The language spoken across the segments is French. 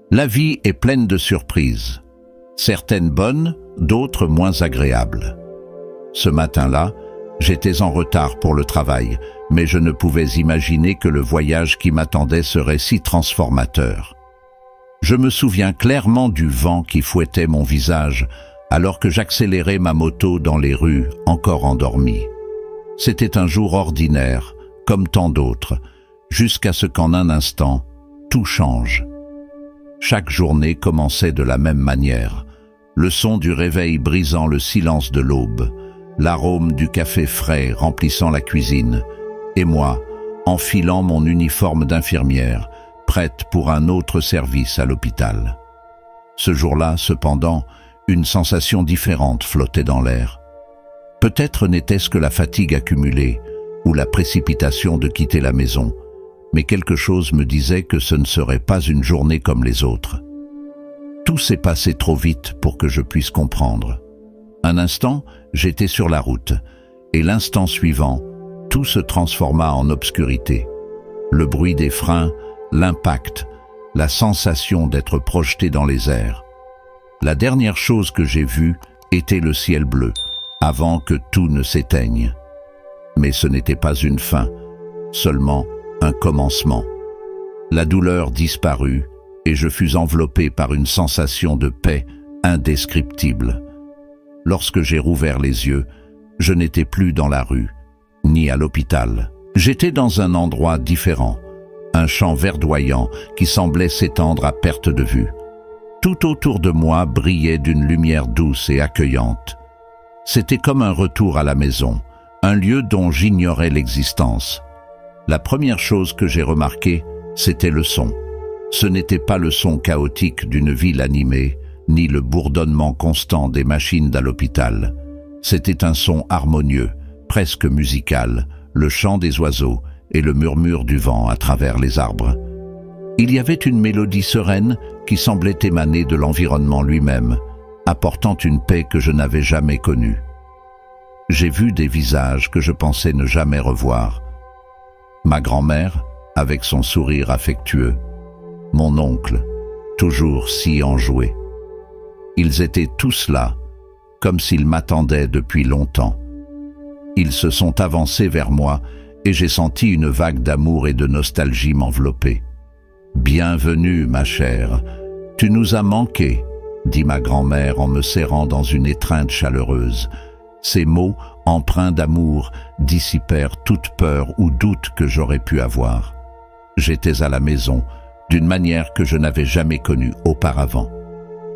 La vie est pleine de surprises, certaines bonnes, d'autres moins agréables. Ce matin-là, j'étais en retard pour le travail, mais je ne pouvais imaginer que le voyage qui m'attendait serait si transformateur. Je me souviens clairement du vent qui fouettait mon visage alors que j'accélérais ma moto dans les rues encore endormies. C'était un jour ordinaire, comme tant d'autres, jusqu'à ce qu'en un instant, tout change. Chaque journée commençait de la même manière. Le son du réveil brisant le silence de l'aube, l'arôme du café frais remplissant la cuisine, et moi, enfilant mon uniforme d'infirmière, prête pour un autre service à l'hôpital. Ce jour-là, cependant, une sensation différente flottait dans l'air. Peut-être n'était-ce que la fatigue accumulée ou la précipitation de quitter la maison, mais quelque chose me disait que ce ne serait pas une journée comme les autres. Tout s'est passé trop vite pour que je puisse comprendre. Un instant, j'étais sur la route, et l'instant suivant, tout se transforma en obscurité. Le bruit des freins, l'impact, la sensation d'être projeté dans les airs. La dernière chose que j'ai vue était le ciel bleu, avant que tout ne s'éteigne. Mais ce n'était pas une fin, seulement un commencement. La douleur disparut, et je fus enveloppé par une sensation de paix indescriptible. Lorsque j'ai rouvert les yeux, je n'étais plus dans la rue, ni à l'hôpital. J'étais dans un endroit différent, un champ verdoyant qui semblait s'étendre à perte de vue. Tout autour de moi brillait d'une lumière douce et accueillante. C'était comme un retour à la maison, un lieu dont j'ignorais l'existence. La première chose que j'ai remarquée, c'était le son. Ce n'était pas le son chaotique d'une ville animée, ni le bourdonnement constant des machines à l'hôpital. C'était un son harmonieux, presque musical, le chant des oiseaux et le murmure du vent à travers les arbres. Il y avait une mélodie sereine qui semblait émaner de l'environnement lui-même, apportant une paix que je n'avais jamais connue. J'ai vu des visages que je pensais ne jamais revoir. Ma grand-mère, avec son sourire affectueux, mon oncle, toujours si enjoué. Ils étaient tous là, comme s'ils m'attendaient depuis longtemps. Ils se sont avancés vers moi et j'ai senti une vague d'amour et de nostalgie m'envelopper. « Bienvenue, ma chère, tu nous as manqué », dit ma grand-mère en me serrant dans une étreinte chaleureuse. Ces mots, empreints d'amour, dissipèrent toute peur ou doute que j'aurais pu avoir. J'étais à la maison, d'une manière que je n'avais jamais connue auparavant.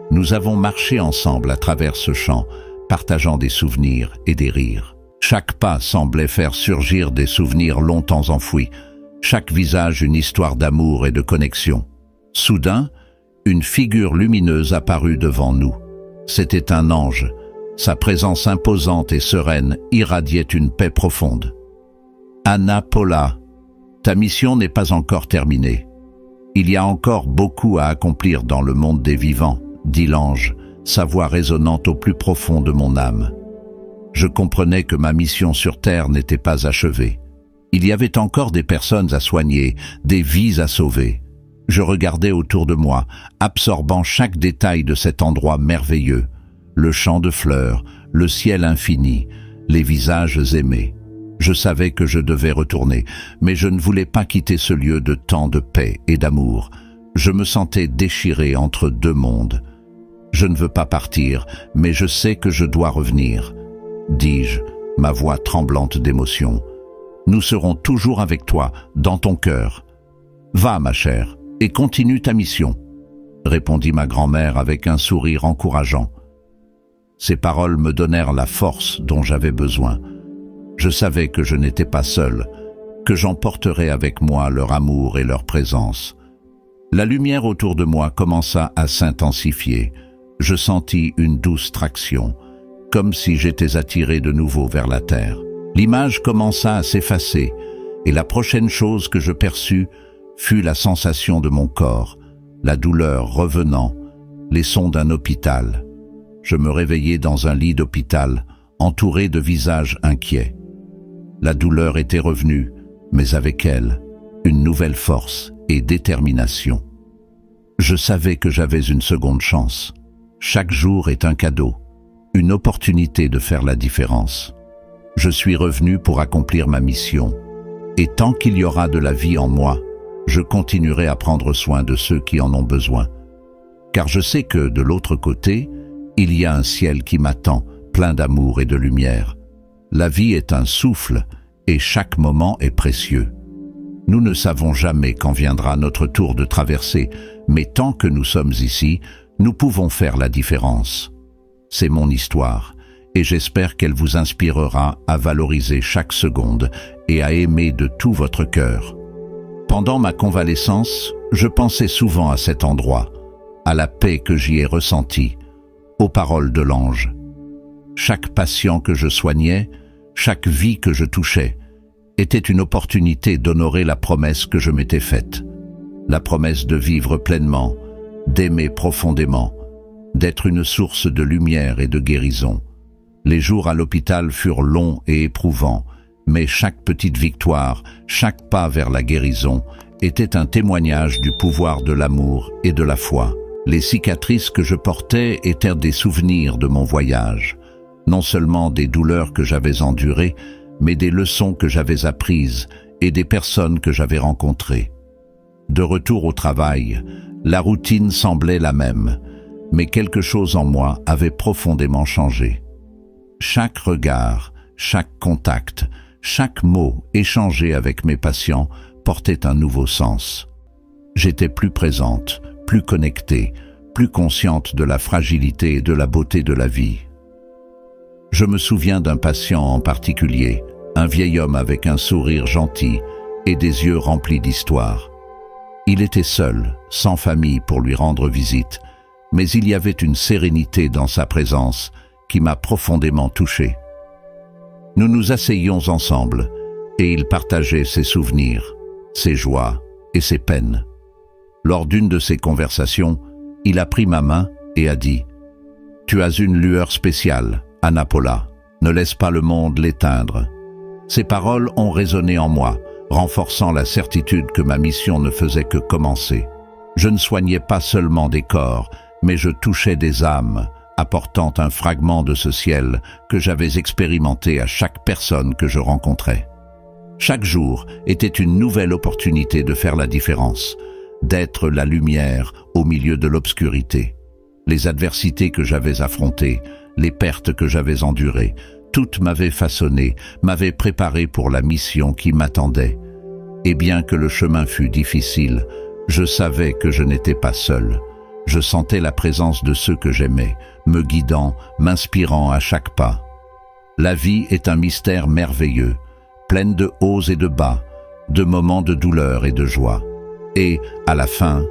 Nous avons marché ensemble à travers ce champ, partageant des souvenirs et des rires. Chaque pas semblait faire surgir des souvenirs longtemps enfouis, chaque visage une histoire d'amour et de connexion. Soudain, une figure lumineuse apparut devant nous. C'était un ange. Sa présence imposante et sereine irradiait une paix profonde. « Anna Paula, ta mission n'est pas encore terminée. Il y a encore beaucoup à accomplir dans le monde des vivants, » dit l'ange, sa voix résonnante au plus profond de mon âme. Je comprenais que ma mission sur Terre n'était pas achevée. Il y avait encore des personnes à soigner, des vies à sauver. Je regardais autour de moi, absorbant chaque détail de cet endroit merveilleux. Le champ de fleurs, le ciel infini, les visages aimés. Je savais que je devais retourner, mais je ne voulais pas quitter ce lieu de tant de paix et d'amour. Je me sentais déchiré entre deux mondes. Je ne veux pas partir, mais je sais que je dois revenir, dis-je, ma voix tremblante d'émotion. Nous serons toujours avec toi, dans ton cœur. Va, ma chère, et continue ta mission, répondit ma grand-mère avec un sourire encourageant. Ces paroles me donnèrent la force dont j'avais besoin. Je savais que je n'étais pas seul, que j'emporterais avec moi leur amour et leur présence. La lumière autour de moi commença à s'intensifier. Je sentis une douce traction, comme si j'étais attiré de nouveau vers la terre. L'image commença à s'effacer, et la prochaine chose que je perçus fut la sensation de mon corps, la douleur revenant, les sons d'un hôpital. Je me réveillai dans un lit d'hôpital, entouré de visages inquiets. La douleur était revenue, mais avec elle, une nouvelle force et détermination. Je savais que j'avais une seconde chance. Chaque jour est un cadeau, une opportunité de faire la différence. Je suis revenu pour accomplir ma mission. Et tant qu'il y aura de la vie en moi, je continuerai à prendre soin de ceux qui en ont besoin. Car je sais que, de l'autre côté, il y a un ciel qui m'attend, plein d'amour et de lumière. La vie est un souffle, et chaque moment est précieux. Nous ne savons jamais quand viendra notre tour de traverser, mais tant que nous sommes ici, nous pouvons faire la différence. C'est mon histoire, et j'espère qu'elle vous inspirera à valoriser chaque seconde et à aimer de tout votre cœur. Pendant ma convalescence, je pensais souvent à cet endroit, à la paix que j'y ai ressentie, aux paroles de l'ange. Chaque patient que je soignais, chaque vie que je touchais, était une opportunité d'honorer la promesse que je m'étais faite. La promesse de vivre pleinement, d'aimer profondément, d'être une source de lumière et de guérison. Les jours à l'hôpital furent longs et éprouvants, mais chaque petite victoire, chaque pas vers la guérison, était un témoignage du pouvoir de l'amour et de la foi. Les cicatrices que je portais étaient des souvenirs de mon voyage, non seulement des douleurs que j'avais endurées, mais des leçons que j'avais apprises et des personnes que j'avais rencontrées. De retour au travail, la routine semblait la même, mais quelque chose en moi avait profondément changé. Chaque regard, chaque contact, chaque mot échangé avec mes patients portait un nouveau sens. J'étais plus présente, plus connectée, plus consciente de la fragilité et de la beauté de la vie. Je me souviens d'un patient en particulier, un vieil homme avec un sourire gentil et des yeux remplis d'histoire. Il était seul, sans famille pour lui rendre visite, mais il y avait une sérénité dans sa présence qui m'a profondément touché. Nous nous asseyions ensemble et il partageait ses souvenirs, ses joies et ses peines. Lors d'une de ces conversations, il a pris ma main et a dit « Tu as une lueur spéciale, Anna Paula, ne laisse pas le monde l'éteindre. » Ces paroles ont résonné en moi, renforçant la certitude que ma mission ne faisait que commencer. Je ne soignais pas seulement des corps, mais je touchais des âmes, apportant un fragment de ce ciel que j'avais expérimenté à chaque personne que je rencontrais. Chaque jour était une nouvelle opportunité de faire la différence, d'être la lumière au milieu de l'obscurité. Les adversités que j'avais affrontées, les pertes que j'avais endurées, toutes m'avaient façonné, m'avaient préparé pour la mission qui m'attendait. Et bien que le chemin fût difficile, je savais que je n'étais pas seul. Je sentais la présence de ceux que j'aimais, me guidant, m'inspirant à chaque pas. La vie est un mystère merveilleux, pleine de hauts et de bas, de moments de douleur et de joie. Et, à la fin,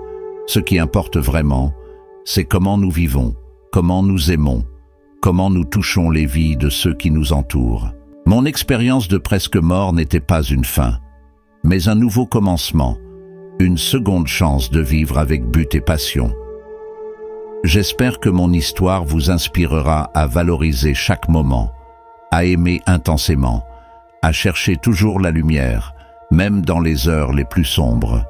ce qui importe vraiment, c'est comment nous vivons, comment nous aimons, comment nous touchons les vies de ceux qui nous entourent. Mon expérience de presque mort n'était pas une fin, mais un nouveau commencement, une seconde chance de vivre avec but et passion. J'espère que mon histoire vous inspirera à valoriser chaque moment, à aimer intensément, à chercher toujours la lumière, même dans les heures les plus sombres.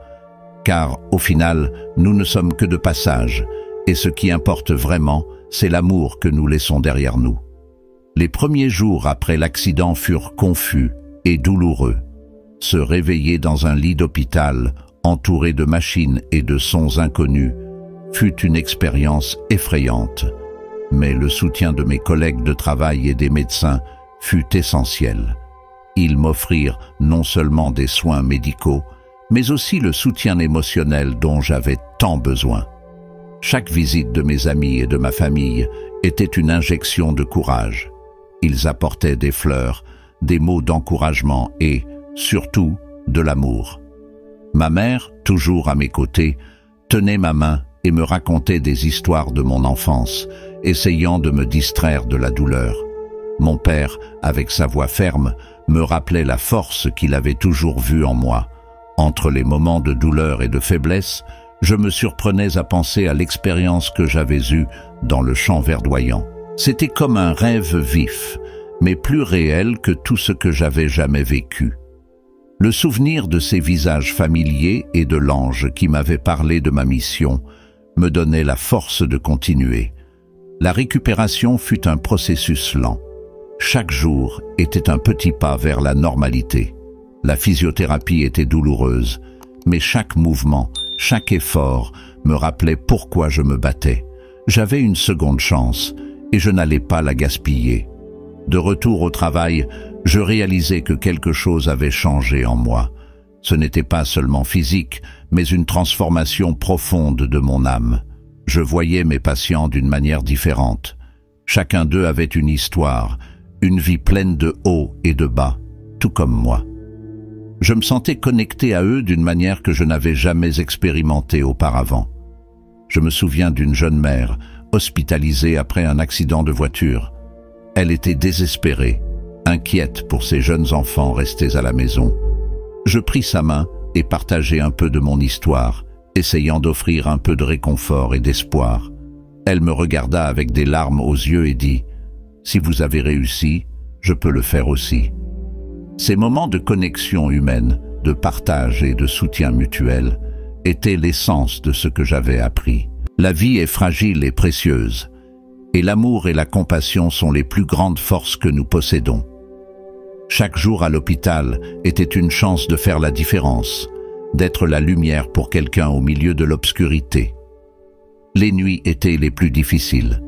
Car, au final, nous ne sommes que de passage, et ce qui importe vraiment, c'est l'amour que nous laissons derrière nous. Les premiers jours après l'accident furent confus et douloureux. Se réveiller dans un lit d'hôpital, entouré de machines et de sons inconnus, fut une expérience effrayante. Mais le soutien de mes collègues de travail et des médecins fut essentiel. Ils m'offrirent non seulement des soins médicaux, mais aussi le soutien émotionnel dont j'avais tant besoin. Chaque visite de mes amis et de ma famille était une injection de courage. Ils apportaient des fleurs, des mots d'encouragement et, surtout, de l'amour. Ma mère, toujours à mes côtés, tenait ma main et me racontait des histoires de mon enfance, essayant de me distraire de la douleur. Mon père, avec sa voix ferme, me rappelait la force qu'il avait toujours vue en moi. Entre les moments de douleur et de faiblesse, je me surprenais à penser à l'expérience que j'avais eue dans le champ verdoyant. C'était comme un rêve vif, mais plus réel que tout ce que j'avais jamais vécu. Le souvenir de ces visages familiers et de l'ange qui m'avait parlé de ma mission me donnait la force de continuer. La récupération fut un processus lent. Chaque jour était un petit pas vers la normalité. La physiothérapie était douloureuse, mais chaque mouvement, chaque effort me rappelait pourquoi je me battais. J'avais une seconde chance et je n'allais pas la gaspiller. De retour au travail, je réalisais que quelque chose avait changé en moi. Ce n'était pas seulement physique, mais une transformation profonde de mon âme. Je voyais mes patients d'une manière différente. Chacun d'eux avait une histoire, une vie pleine de hauts et de bas, tout comme moi. Je me sentais connecté à eux d'une manière que je n'avais jamais expérimentée auparavant. Je me souviens d'une jeune mère, hospitalisée après un accident de voiture. Elle était désespérée, inquiète pour ses jeunes enfants restés à la maison. Je pris sa main et partageai un peu de mon histoire, essayant d'offrir un peu de réconfort et d'espoir. Elle me regarda avec des larmes aux yeux et dit « Si vous avez réussi, je peux le faire aussi ». Ces moments de connexion humaine, de partage et de soutien mutuel étaient l'essence de ce que j'avais appris. La vie est fragile et précieuse, et l'amour et la compassion sont les plus grandes forces que nous possédons. Chaque jour à l'hôpital était une chance de faire la différence, d'être la lumière pour quelqu'un au milieu de l'obscurité. Les nuits étaient les plus difficiles.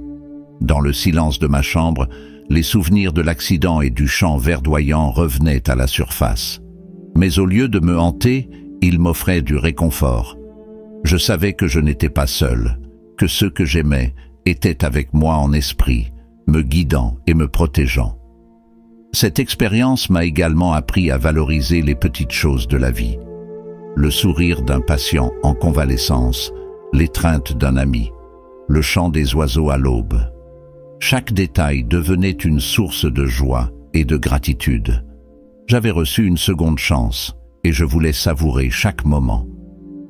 Dans le silence de ma chambre, les souvenirs de l'accident et du chant verdoyant revenaient à la surface. Mais au lieu de me hanter, ils m'offraient du réconfort. Je savais que je n'étais pas seul, que ceux que j'aimais étaient avec moi en esprit, me guidant et me protégeant. Cette expérience m'a également appris à valoriser les petites choses de la vie. Le sourire d'un patient en convalescence, l'étreinte d'un ami, le chant des oiseaux à l'aube. Chaque détail devenait une source de joie et de gratitude. J'avais reçu une seconde chance et je voulais savourer chaque moment.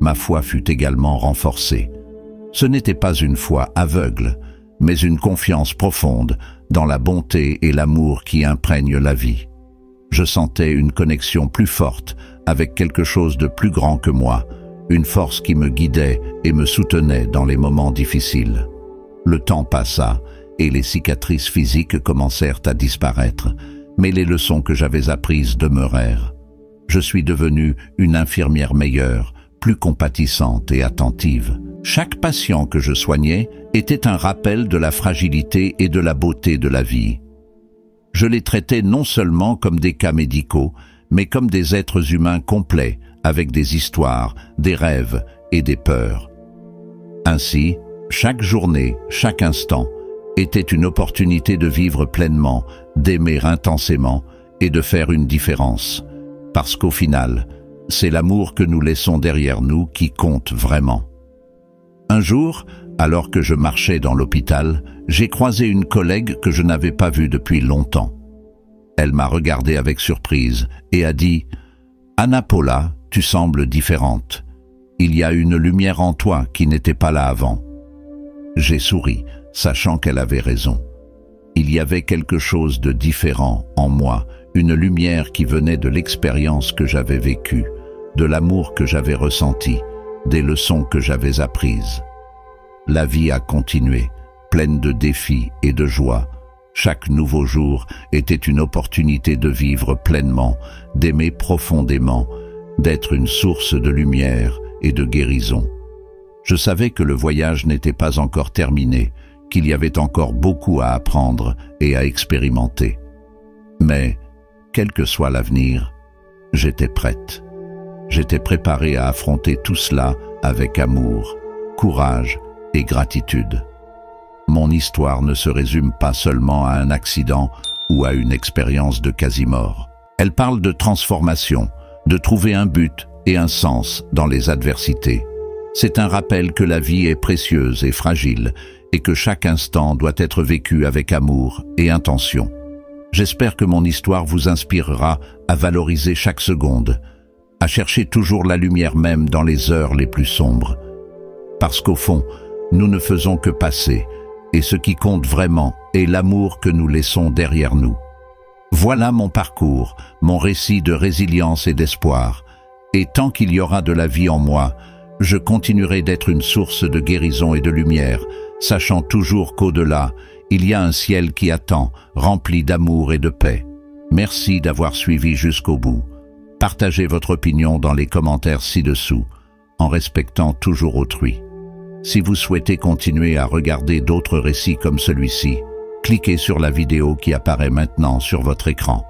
Ma foi fut également renforcée. Ce n'était pas une foi aveugle, mais une confiance profonde dans la bonté et l'amour qui imprègnent la vie. Je sentais une connexion plus forte avec quelque chose de plus grand que moi, une force qui me guidait et me soutenait dans les moments difficiles. Le temps passa et les cicatrices physiques commencèrent à disparaître, mais les leçons que j'avais apprises demeurèrent. Je suis devenu une infirmière meilleure, plus compatissante et attentive. Chaque patient que je soignais était un rappel de la fragilité et de la beauté de la vie. Je les traitais non seulement comme des cas médicaux, mais comme des êtres humains complets, avec des histoires, des rêves et des peurs. Ainsi, chaque journée, chaque instant, était une opportunité de vivre pleinement, d'aimer intensément et de faire une différence. Parce qu'au final, c'est l'amour que nous laissons derrière nous qui compte vraiment. Un jour, alors que je marchais dans l'hôpital, j'ai croisé une collègue que je n'avais pas vue depuis longtemps. Elle m'a regardé avec surprise et a dit « Anna Paula, tu sembles différente. Il y a une lumière en toi qui n'était pas là avant. » J'ai souri, sachant qu'elle avait raison. Il y avait quelque chose de différent en moi, une lumière qui venait de l'expérience que j'avais vécue, de l'amour que j'avais ressenti, des leçons que j'avais apprises. La vie a continué, pleine de défis et de joie. Chaque nouveau jour était une opportunité de vivre pleinement, d'aimer profondément, d'être une source de lumière et de guérison. Je savais que le voyage n'était pas encore terminé, qu'il y avait encore beaucoup à apprendre et à expérimenter. Mais, quel que soit l'avenir, j'étais prête. J'étais préparée à affronter tout cela avec amour, courage et gratitude. Mon histoire ne se résume pas seulement à un accident ou à une expérience de quasi-mort. Elle parle de transformation, de trouver un but et un sens dans les adversités. C'est un rappel que la vie est précieuse et fragile et que chaque instant doit être vécu avec amour et intention. J'espère que mon histoire vous inspirera à valoriser chaque seconde, à chercher toujours la lumière même dans les heures les plus sombres. Parce qu'au fond, nous ne faisons que passer, et ce qui compte vraiment est l'amour que nous laissons derrière nous. Voilà mon parcours, mon récit de résilience et d'espoir, et tant qu'il y aura de la vie en moi, je continuerai d'être une source de guérison et de lumière, sachant toujours qu'au-delà, il y a un ciel qui attend, rempli d'amour et de paix. Merci d'avoir suivi jusqu'au bout. Partagez votre opinion dans les commentaires ci-dessous, en respectant toujours autrui. Si vous souhaitez continuer à regarder d'autres récits comme celui-ci, cliquez sur la vidéo qui apparaît maintenant sur votre écran.